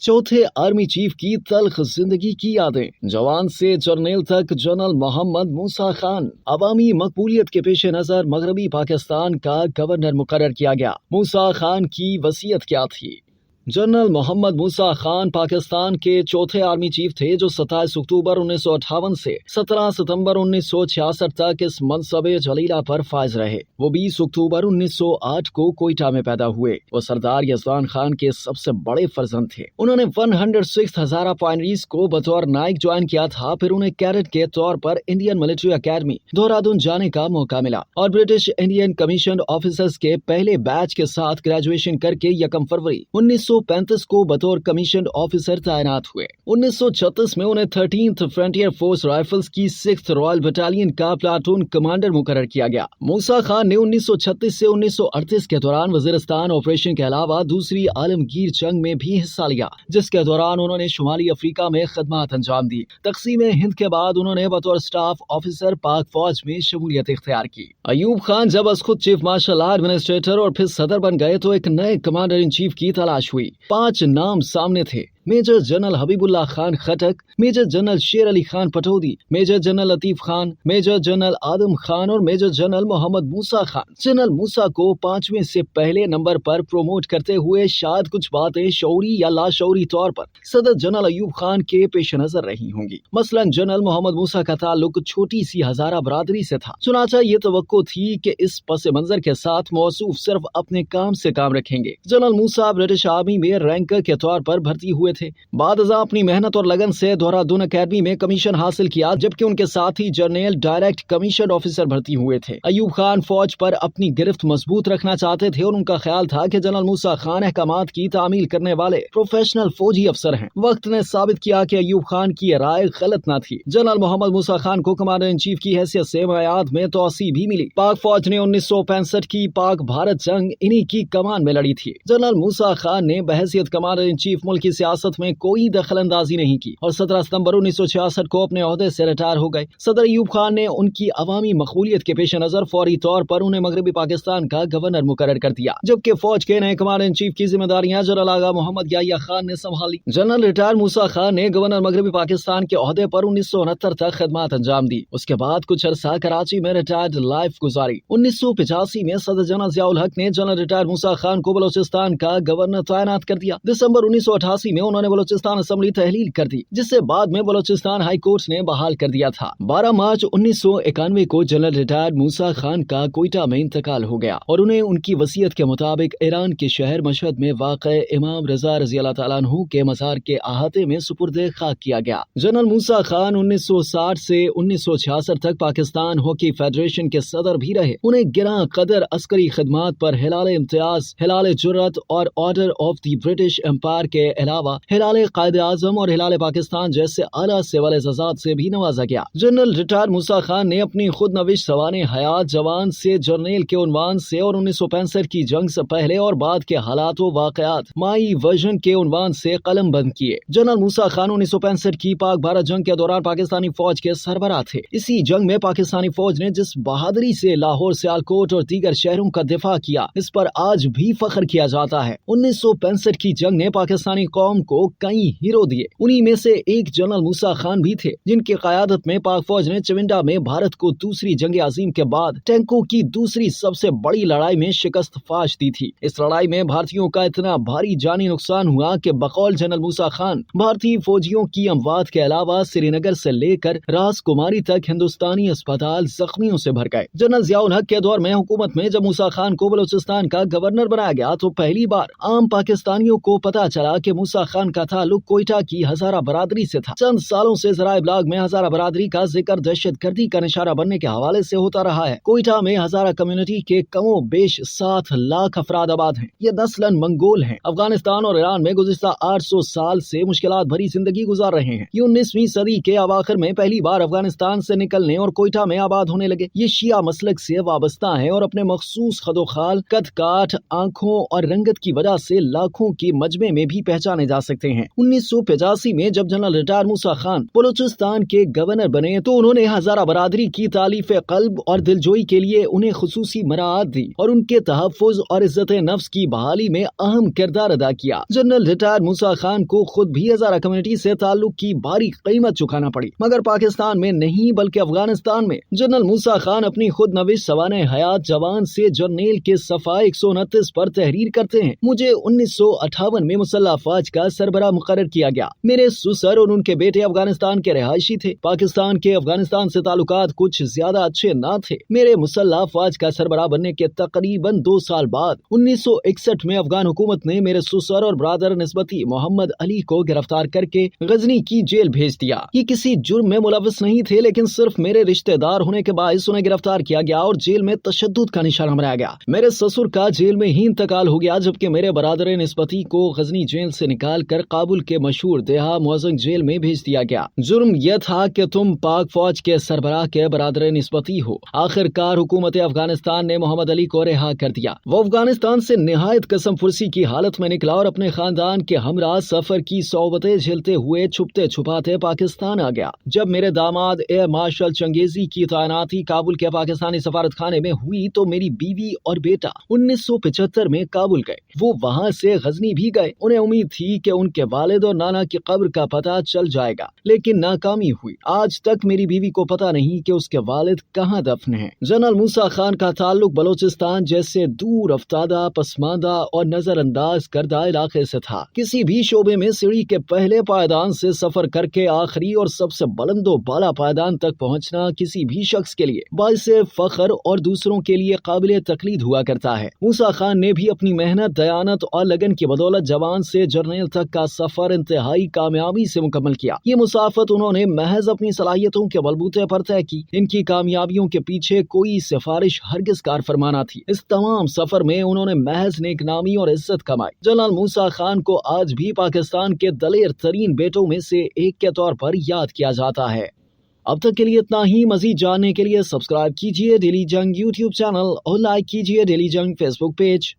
चौथे army chief की तल्ख जिंदगी की यादें। जवान से जर्नल तक जनरल मोहम्मद मूसा खान अवामी मकबूलियत के पेश नजर मगरबी पाकिस्तान का गवर्नर मुकर्रर किया गया। मूसा खान की वसीयत क्या थी? जनरल मोहम्मद मूसा खान पाकिस्तान के चौथे आर्मी चीफ थे जो 27 अक्टूबर 1958 से 17 सितंबर 1966 तक इस मनसबे जलीला पर फायज रहे। वो 20 अक्टूबर 1908 को कोयटा में पैदा हुए। वो सरदार यजदान खान के सबसे बड़े फर्जंद थे। उन्होंने 106th हज़ारा पायनरीज को बतौर नाइक ज्वाइन किया था। फिर उन्हें कैडेट के तौर पर इंडियन मिलिट्री अकेडमी देहरादून जाने का मौका मिला और ब्रिटिश इंडियन कमीशन ऑफिसर्स के पहले बैच के साथ ग्रेजुएशन करके 1 फरवरी 1935 को बतौर कमीशन ऑफिसर तैनात हुए। 1936 में उन्हें 13th फ्रंटियर फोर्स राइफल्स की 6th रॉयल बटालियन का प्लाटून कमांडर मुकर्रर किया गया। मूसा खान ने 1936 से 1938 के दौरान वजीरिस्तान ऑपरेशन के अलावा दूसरी आलमगीर जंग में भी हिस्सा लिया, जिसके दौरान उन्होंने शुमाली अफ्रीका में खदमात अंजाम दी। तकसीम हिंद के बाद उन्होंने बतौर स्टाफ ऑफिसर पाक फौज में शमूलियत इख्तियार की। अयूब खान जब अज खुद चीफ मार्शल एडमिनिस्ट्रेटर और फिर सदर बन गए तो एक नए कमांडर इन चीफ की तलाश हुई। 5 नाम सामने थे: major general Habibullah Khan Khattak, major general Sher Ali Khan Pataudi, major general Latif Khan, major general Adam Khan और major general Mohammad Musa Khan. General Musa को 5वें से पहले नंबर पर प्रोमोट करते हुए शायद कुछ बातें शौरी या लाशौरी तौर पर सदर जनरल अयूब खान के पेश नजर रही होंगी। मसलन जनरल मोहम्मद मूसा का ताल्लुक छोटी सी हजारा बरादरी से था। चुनाचा ये तवक्को थी कि इस पस मंजर के साथ मौसूफ सिर्फ अपने काम से काम रखेंगे। जनरल मूसा ब्रिटिश आर्मी में रैंकर के तौर पर भर्ती हुए थे। बाद अपनी मेहनत और लगन से देहरादून अकेडमी में कमीशन हासिल किया, जबकि उनके साथ ही जर्नल डायरेक्ट कमीशन ऑफिसर भर्ती हुए थे। अयूब खान फौज पर अपनी गिरफ्त मजबूत रखना चाहते थे और उनका ख्याल था कि जनरल मूसा खान अहकामात की तामील करने वाले प्रोफेशनल फौजी अफसर हैं। वक्त ने साबित किया कि अयूब खान की राय गलत न थी। जनरल मोहम्मद मूसा खान को कमांडर इन चीफ की हैसियत से मयाद में तोसी भी मिली। पाक फौज ने 1965 की पाक भारत जंग इन्हीं की कमान में लड़ी थी। जनरल मूसा खान ने बहैसियत कमांडर इन चीफ मुल्क की सियासत में कोई दखल अंदाजी नहीं की और 17 सितंबर 1966 को अपने ओहदे से रिटायर हो गए। सदर अयूब खान ने उनकी अवामी मकबूलियत के पेश नजर फौरी तौर पर उन्हें मगरबी पाकिस्तान का गवर्नर मुकर्रर कर दिया, जबकि फौज के नए कमांडर इन चीफ की जिम्मेदारियां जनरल आगा मोहम्मद याहिया खान ने संभाली। जनरल रिटायर मूसा खान ने गवर्नर मगरबी पाकिस्तान के ओहदे पर 1969 तक खदमात अंजाम दी। उसके बाद कुछ अरसा कराची में रिटायर्ड लाइफ गुजारी। 1985 में सदर जनरल जियाउल हक ने जनरल रिटायर मूसा खान को बलोचिस्तान का गवर्नर तैनात कर दिया। दिसंबर 1988 में उन्होंने बलोचिस्तान असेंबली तहलील कर दी, जिसे बाद में बलोचिस्तान हाई कोर्ट ने बहाल कर दिया था। 12 मार्च 1991 को जनरल रिटायर्ड मूसा खान का कोयटा में इंतकाल हो गया और उन्हें उनकी वसीयत के मुताबिक ईरान के शहर मशहद में वाक़े इमाम रजा रज़ी अल्लाह तआला अन्हु के मज़ार के अहाते में सुपुर्दे खाक किया गया। जनरल मूसा खान 1960 से 1966 तक पाकिस्तान हॉकी फेडरेशन के सदर भी रहे। उन्हें गिरां कदर अस्करी खिदमात पर हिलाल इम्तियाज, हिलाल जुर्रत और order of the British Empire के अलावा हिलाल कायदे आजम और हिलाल पाकिस्तान जैसे आला सिविल एजाज़ात से भी नवाजा गया। जनरल रिटायर मूसा खान ने अपनी खुद नविश सवाने हयात जवान से जर्नल के उन्वान से और 1965 की जंग से पहले और बाद के हालात व वाक़यात माई वर्जन के उन्वान से कलम बंद किए। जनरल मूसा खान 1965 की पाक भारत जंग के दौरान पाकिस्तानी फौज के सरबराह थे। इसी जंग में पाकिस्तानी फौज ने जिस बहादुरी से लाहौर, सियालकोट और दीगर शहरों का दिफा किया, इस पर आज भी फख्र किया जाता है। 1965 की जंग ने पाकिस्तानी कौम को कई हीरो दिए। उन्हीं में से एक जनरल मूसा खान भी थे, जिनकी क़यादत में पाक फौज ने चविंडा में भारत को दूसरी जंग अजीम के बाद टैंकों की दूसरी सबसे बड़ी लड़ाई में शिकस्त फाश दी थी। इस लड़ाई में भारतीयों का इतना भारी जानी नुकसान हुआ कि बकौल जनरल मूसा खान भारतीय फौजियों की अमवात के अलावा श्रीनगर से लेकर राजकुमारी तक हिंदुस्तानी अस्पताल जख्मियों से भर गए। जनरल जियाउल हक के दौर में हुकूमत में जब मूसा खान को बलोचिस्तान का गवर्नर बनाया गया तो पहली बार आम पाकिस्तानियों को पता चला कि मूसा खान का ताल्लुक कोयटा की हजारा बरादरी से था। चंद सालों से ज़राए इब्लाग में हजारा बरादरी का जिक्र दहशतगर्दी का निशाना बनने के हवाले से होता रहा है। कोयटा में हजारा कम्युनिटी के कमो बेश 7 लाख अफराद आबाद हैं। ये नस्लन मंगोल हैं। अफगानिस्तान और ईरान में गुज़िश्ता 800 साल से मुश्किलात भरी जिंदगी गुजार रहे हैं। ये 19वीं सदी के अवाखिर में पहली बार अफगानिस्तान से निकलने और कोयटा में आबाद होने लगे। ये शिया मसलक से वाबस्ता है और अपने मखसूस खदोखाल, कद काठ, आंखों और रंगत की वजह से लाखों के मजमे में भी पहचाने जा सकते हैं। 1985 में जब जनरल रिटायर मूसा खान बलूचिस्तान के गवर्नर बने तो उन्होंने हजारा बरादरी की तालीफ कल्ब और दिलजोई के लिए उन्हें खुसूसी मराहत दी और उनके तहफ़्फ़ुज़ और इज्जत नफ्स की बहाली में अहम किरदार अदा किया। जनरल रिटायर मूसा खान को खुद भी हजारा कम्युनिटी से ताल्लुक की भारी कीमत चुकाना पड़ी, मगर पाकिस्तान में नहीं बल्कि अफगानिस्तान में जनरल मूसा खान अपनी खुद नविश सवाने हयात जवान से जर्नेल के सफ़ा 129 पर तहरीर करते हैं। मुझे 1958 में मुसल्लह अफवाज का सरबराह मुकर्रर किया गया। मेरे ससुर और उनके बेटे अफगानिस्तान के रिहायशी थे। पाकिस्तान के अफगानिस्तान से ताल्लुकात कुछ ज्यादा अच्छे न थे। मेरे मुसल्लह अफवाज का सरबराह बनने के तकरीबन 2 साल बाद 1961 में अफगान हुकूमत ने मेरे ससुर और ब्रादर निस्बती मोहम्मद अली को गिरफ्तार करके गजनी की जेल भेज दिया। ये किसी जुर्म में मुलव्वस नहीं थे, लेकिन सिर्फ मेरे रिश्तेदार होने के बायस उन्हें गिरफ्तार किया गया और जेल में तशद्दुद का निशाना बनाया गया। मेरे ससुर का जेल में ही इंतकाल हो गया, जबकि मेरे बरादर निस्बती को गजनी जेल से निकाल कर काबुल के मशहूर देहा मुअज़्ज़म जेल में भेज दिया गया। जुर्म यह था कि तुम पाक फौज के सरबराह के बरादर निस्बती हो। आखिरकार हुकूमत अफगानिस्तान ने मोहम्मद अली को रिहा कर दिया। वो अफगानिस्तान से निहायत कसम फुर्सी की हालत में निकला और अपने खानदान के हमरा सफर की सौबतें झेलते हुए छुपते छुपाते पाकिस्तान आ गया। जब मेरे दामाद एयर मार्शल चंगेजी की तैनाती काबुल के पाकिस्तानी सफारत खाने में हुई तो मेरी बीवी और बेटा 1975 में काबुल गए। वो वहाँ से गजनी भी गए। उन्हें उम्मीद थी कि उनके वालिद और नाना की कब्र का पता चल जाएगा, लेकिन नाकामी हुई। आज तक मेरी बीवी को पता नहीं कि उसके वालिद कहाँ दफन हैं। जनरल मूसा खान का ताल्लुक बलूचिस्तान जैसे दूर अफ्तादा, पसमानदा और नजरअंदाज करदा इलाके से था। किसी भी शोबे में सीढ़ी के पहले पायदान से सफर करके आखिरी और सबसे बुलंदो बाला पायदान तक पहुंचना किसी भी शख्स के लिए बाइसे फख्र और दूसरों के लिए काबिले तकलीद हुआ करता है। मूसा खान ने भी अपनी मेहनत, दयानत और लगन की बदौलत जवान से जर्नल तक का सफर इंतहाई कामयाबी से मुकम्मल किया। ये मुसाफत उन्होंने महज अपनी सलाहियतों के बलबूते पर तय की। इनकी कामयाबियों के पीछे कोई सिफारिश हरगिज कार फरमाना थी। इस तमाम सफर में उन्होंने महज नेकनामी और इज्जत कमाई। जनरल मूसा खान को आज भी पाकिस्तान के दलेर तरीन बेटों में से एक के तौर पर याद किया जाता है। अब तक के लिए इतना ही। मजीद जानने के लिए सब्सक्राइब कीजिए डेली जंग यूट्यूब चैनल और लाइक कीजिए डेली जंग फेसबुक पेज।